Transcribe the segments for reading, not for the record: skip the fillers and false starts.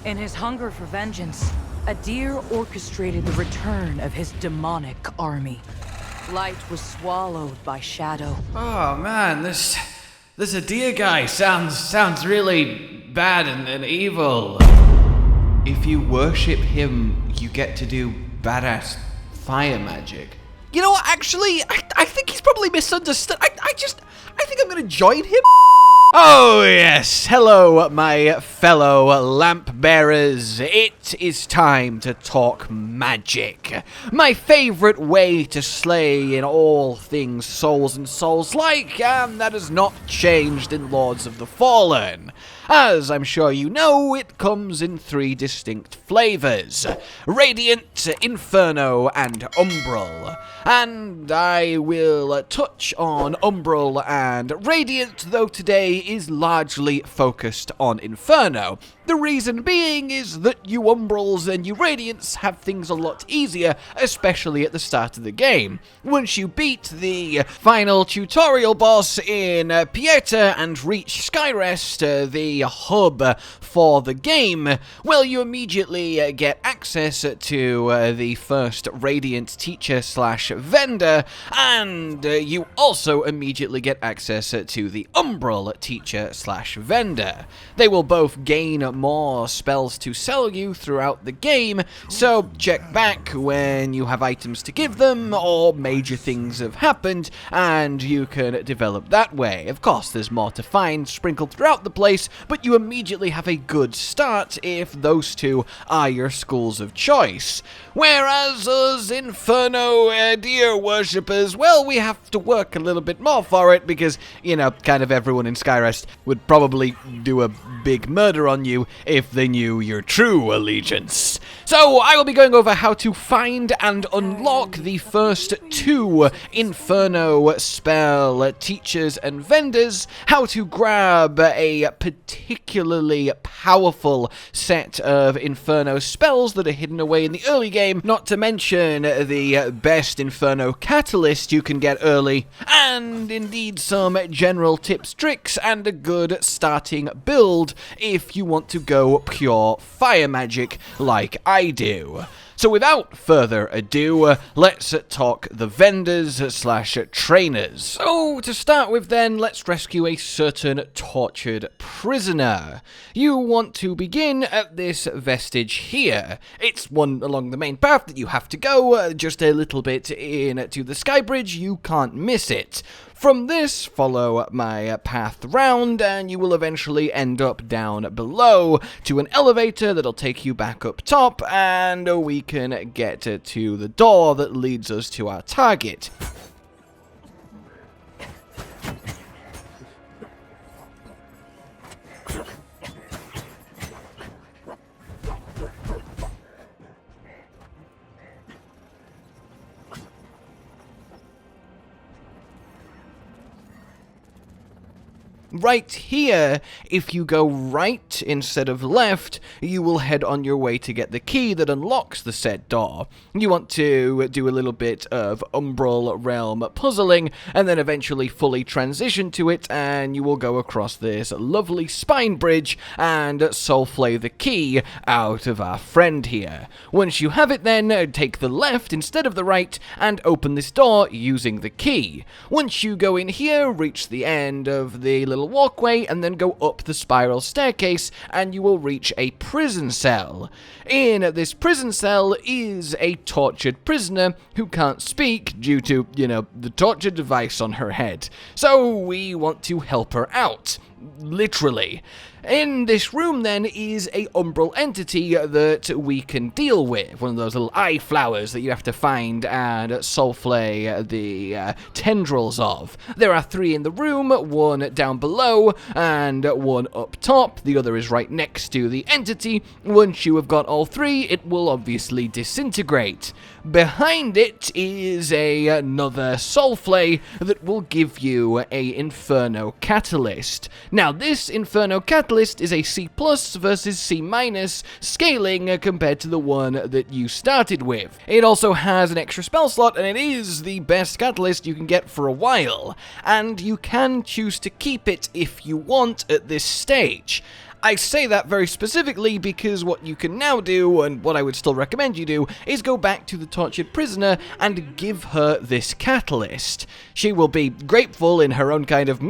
In his hunger for vengeance, Adir orchestrated the return of his demonic army. Light was swallowed by shadow. Oh man, this Adir guy sounds really bad and evil. If you worship him, you get to do badass fire magic. You know what, actually, I think he's probably misunderstood. I think I'm gonna join him. Oh yes, hello my fellow lamp bearers. It is time to talk magic. My favorite way to slay in all things souls and souls-like, and that has not changed in Lords of the Fallen. As I'm sure you know, it comes in 3 distinct flavors: Radiant, Inferno, and Umbral. And I will touch on Umbral and Radiant, though today is largely focused on Inferno. The reason being is that you Umbrals and you Radiants have things a lot easier, especially at the start of the game. Once you beat the final tutorial boss in Pieta and reach Skyrest, the hub for the game, well, you immediately get access to the first Radiant teacher slash vendor, and you also immediately get access to the Umbral teacher slash vendor. They will both gain more spells to sell you throughout the game, so check back when you have items to give them or major things have happened, and you can develop that way. Of course, there's more to find sprinkled throughout the place, but you immediately have a good start if those 2 are your schools of choice. Whereas us Inferno deer worshippers, well, we have to work a little bit more for it because, you know, kind of everyone in Skyrest would probably do a big murder on you if they knew your true allegiance. So I will be going over how to find and unlock the first 2 Inferno spell teachers and vendors, how to grab a particularly powerful set of Inferno spells that are hidden away in the early game, not to mention the best Inferno catalyst you can get early, and indeed some general tips, tricks, and a good starting build if you want to go pure fire magic like I do. So without further ado, let's talk the vendors slash trainers. So to start with then, let's rescue a certain tortured prisoner. You want to begin at this vestige here. It's one along the main path that you have to go, just a little bit into the sky bridge, you can't miss it. From this, follow my path round, and you will eventually end up down below to an elevator that'll take you back up top, and we can get to the door that leads us to our target. Right here, if you go right instead of left, you will head on your way to get the key that unlocks the said door. You want to do a little bit of Umbral Realm puzzling, and then eventually fully transition to it, and you will go across this lovely spine bridge and soulflay the key out of our friend here. Once you have it then, take the left instead of the right, and open this door using the key. Once you go in here, reach the end of the little walkway and then go up the spiral staircase and you will reach a prison cell. In this prison cell is a tortured prisoner who can't speak due to, the torture device on her head. So we want to help her out. Literally. In this room, then, is a Umbral entity that we can deal with. One of those little eye flowers that you have to find and soulflay the tendrils of. There are 3 in the room, 1 down below, and 1 up top. The other is right next to the entity. Once you have got all 3, it will obviously disintegrate. Behind it is another soulflay that will give you a Inferno Catalyst. Now, this Inferno Catalyst is a C+ versus C- scaling compared to the one that you started with. It also has an extra spell slot, and it is the best catalyst you can get for a while, and you can choose to keep it if you want at this stage. I say that very specifically because what you can now do, and what I would still recommend you do, is go back to the tortured prisoner and give her this catalyst. She will be grateful in her own kind of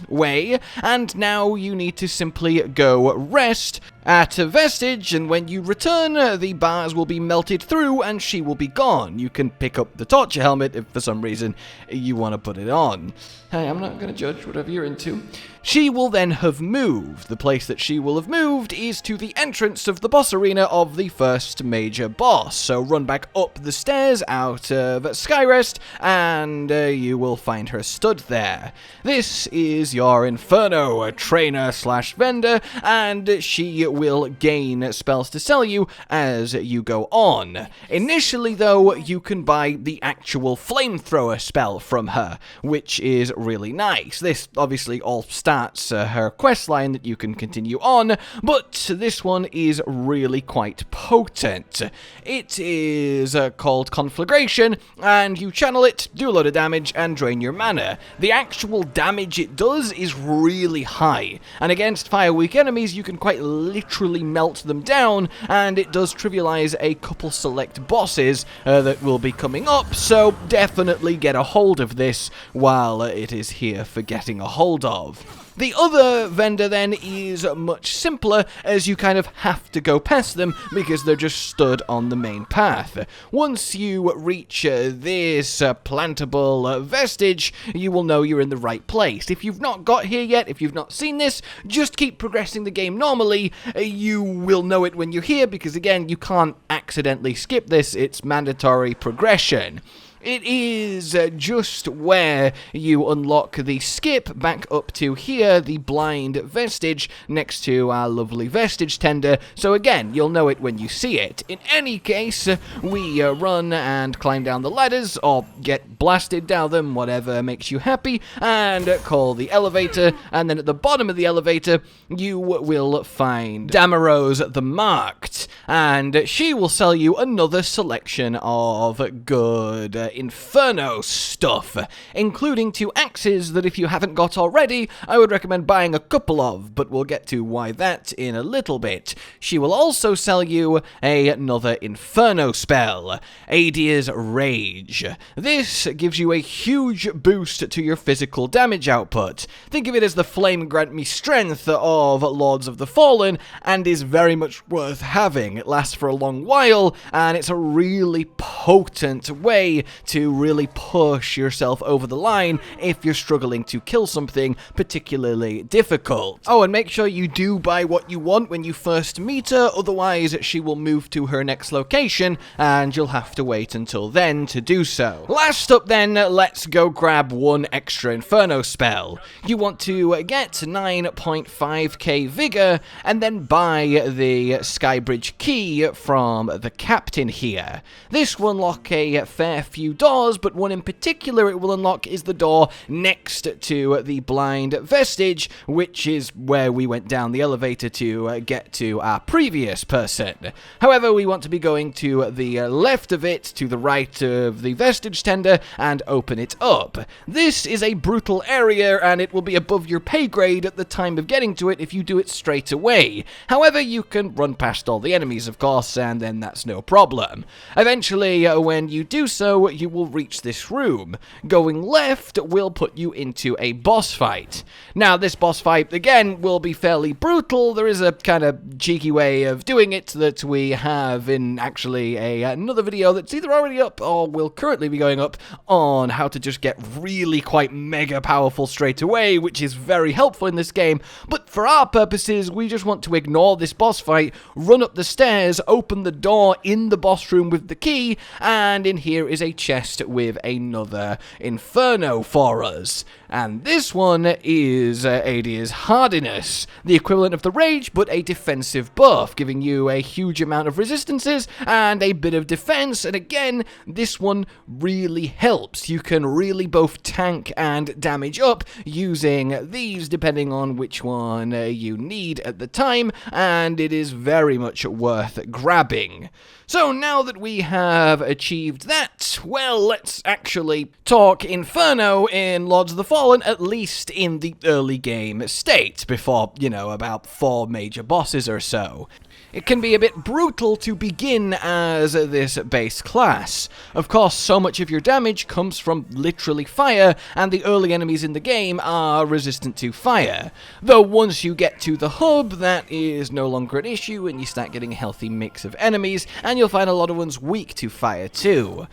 way, and now you need to simply go rest at a vestige, and when you return, the bars will be melted through and she will be gone. You can pick up the torture helmet if for some reason you want to put it on. Hey, I'm not going to judge whatever you're into. She will then have moved. The place that she will have moved is to the entrance of the boss arena of the first major boss. So run back up the stairs out of Skyrest, and you will find her stood there. This is your Inferno trainer slash vendor, and she will gain spells to sell you as you go on. Initially, though, you can buy the actual flamethrower spell from her, which is really nice. This obviously all starts her questline that you can continue on, but this one is really quite potent. It is called Conflagration, and you channel it, do a lot of damage, and drain your mana. The actual damage it does is really high, and against fire-weak enemies you can quite literally melt them down, and it does trivialize a couple select bosses that will be coming up, so definitely get a hold of this while it is here for getting a hold of. The other vendor then is much simpler, as you kind of have to go past them because they're just stood on the main path. Once you reach this plantable vestige, you will know you're in the right place. If you've not got here yet, if you've not seen this, just keep progressing the game normally. You will know it when you're here because, again, you can't accidentally skip this. It's mandatory progression. It is just where you unlock the skip back up to here, the blind vestige, next to our lovely vestige tender, so again, you'll know it when you see it. In any case, we run and climb down the ladders, or get blasted down them, whatever makes you happy, and call the elevator, and then at the bottom of the elevator, you will find Damaros the Marked, and she will sell you another selection of good Inferno stuff, including 2 axes that if you haven't got already, I would recommend buying a couple of, but we'll get to why that in a little bit. She will also sell you another Inferno spell, Adia's Rage. This gives you a huge boost to your physical damage output. Think of it as the Flame Grant Me Strength of Lords of the Fallen, and is very much worth having. It lasts for a long while, and it's a really potent way to really push yourself over the line if you're struggling to kill something particularly difficult. Oh, and make sure you do buy what you want when you first meet her, otherwise she will move to her next location and you'll have to wait until then to do so. Last up then, let's go grab 1 extra Inferno spell. You want to get 9.5k Vigor and then buy the Skybridge key from the captain here. This will unlock a fair few doors, but one in particular it will unlock is the door next to the blind vestige, which is where we went down the elevator to get to our previous person. However, we want to be going to the left of it, to the right of the vestige tender, and open it up. This is a brutal area, and it will be above your pay grade at the time of getting to it if you do it straight away. However, you can run past all the enemies, of course, and then that's no problem. Eventually, when you do so, you will reach this room. Going left will put you into a boss fight. Now, this boss fight, again, will be fairly brutal. There is a kind of cheeky way of doing it that we have in actually another video that's either already up or will currently be going up on how to just get really quite mega powerful straight away, which is very helpful in this game. But for our purposes, we just want to ignore this boss fight, run up the stairs, open the door in the boss room with the key, and in here is a chest with another Inferno for us. And this one is Adia's Hardiness, the equivalent of the Rage, but a defensive buff, giving you a huge amount of resistances and a bit of defense, and again, this one really helps. You can really both tank and damage up using these, depending on which one you need at the time, and it is very much worth grabbing. So now that we have achieved that, well, well, let's actually talk Inferno in Lords of the Fallen, at least in the early game state, before, about 4 major bosses or so. It can be a bit brutal to begin as this base class. Of course, so much of your damage comes from literally fire, and the early enemies in the game are resistant to fire. Though once you get to the hub, that is no longer an issue, and you start getting a healthy mix of enemies, and you'll find a lot of ones weak to fire too.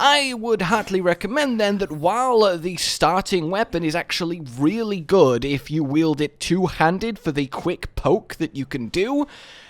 I would heartily recommend then that while the starting weapon is actually really good if you wield it two-handed for the quick poke that you can do,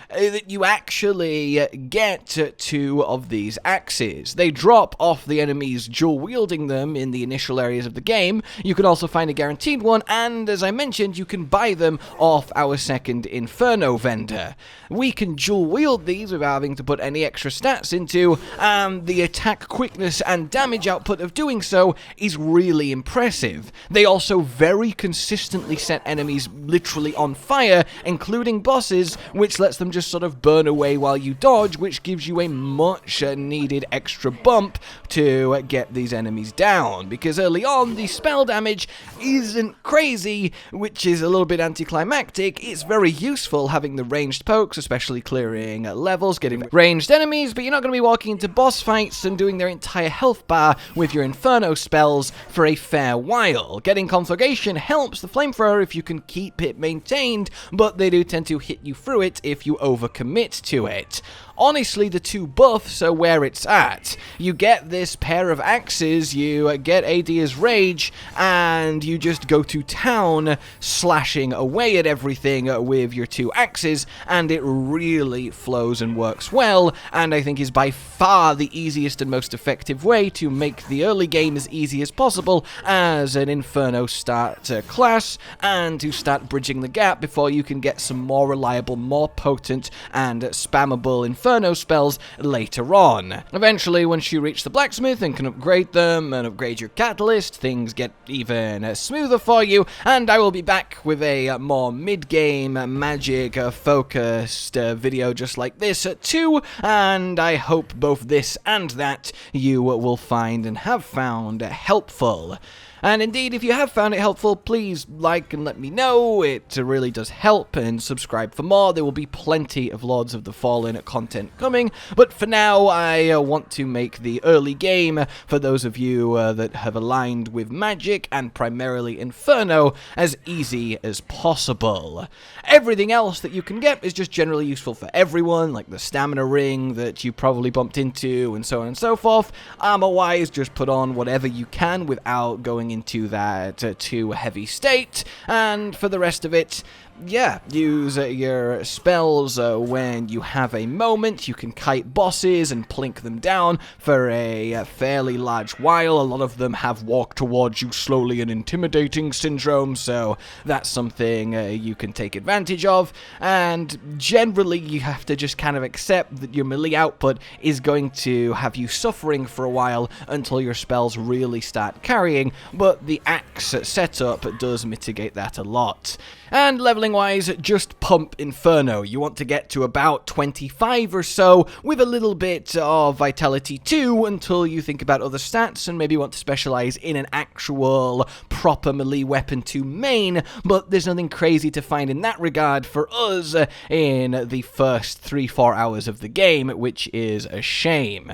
that you actually get 2 of these axes. They drop off the enemies dual wielding them in the initial areas of the game. You can also find a guaranteed one, and as I mentioned, you can buy them off our second Inferno vendor. We can dual wield these without having to put any extra stats into, and the attack quickness and damage output of doing so is really impressive. They also very consistently set enemies literally on fire, including bosses, which lets them just sort of burn away while you dodge, which gives you a much needed extra bump to get these enemies down, because early on the spell damage isn't crazy, which is a little bit anticlimactic. It's very useful having the ranged pokes, especially clearing levels, getting ranged enemies, but you're not going to be walking into boss fights and doing their entire health bar with your Inferno spells for a fair while. Getting Conflagration helps the Flamethrower if you can keep it maintained, but they do tend to hit you through it if you overcommit to it. Honestly, the 2 buffs are where it's at. You get this pair of axes, you get AD's Rage, and you just go to town slashing away at everything with your 2 axes, and it really flows and works well, and I think is by far the easiest and most effective way to make the early game as easy as possible as an Inferno start class, and to start bridging the gap before you can get some more reliable, more potent, and spammable Inferno spells later on. Eventually, once you reach the blacksmith and can upgrade them and upgrade your catalyst, things get even smoother for you, and I will be back with a more mid-game magic focused video just like this too, and I hope both this and that you will find and have found helpful. And indeed, if you have found it helpful, please like and let me know. It really does help, and subscribe for more. There will be plenty of Lords of the Fallen content coming, but for now, I want to make the early game, for those of you that have aligned with Magic, and primarily Inferno, as easy as possible. Everything else that you can get is just generally useful for everyone, like the stamina ring that you probably bumped into, and so on and so forth. Armor-wise, just put on whatever you can without going into that too heavy state, and for the rest of it, yeah, use your spells when you have a moment. You can kite bosses and plink them down for a fairly large while. A lot of them have walk towards you slowly and intimidating syndrome, so that's something you can take advantage of, and generally you have to just kind of accept that your melee output is going to have you suffering for a while until your spells really start carrying, but the axe setup does mitigate that a lot. And leveling wise, just pump Inferno. You want to get to about 25 or so, with a little bit of Vitality too, until you think about other stats and maybe want to specialize in an actual proper melee weapon to main, but there's nothing crazy to find in that regard for us in the first 3-4 hours of the game, which is a shame.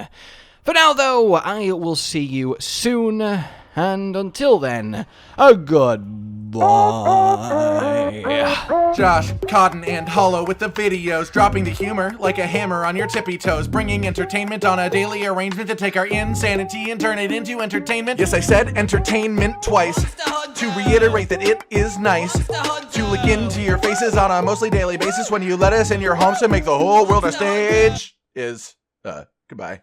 For now though, I will see you soon, and until then, a goodbye. Josh, Cotton, and Hollow with the videos, dropping the humor like a hammer on your tippy toes, bringing entertainment on a daily arrangement to take our insanity and turn it into entertainment. Yes, I said entertainment twice, to reiterate that it is nice to look into your faces on a mostly daily basis when you let us in your homes to make the whole world a stage. Goodbye.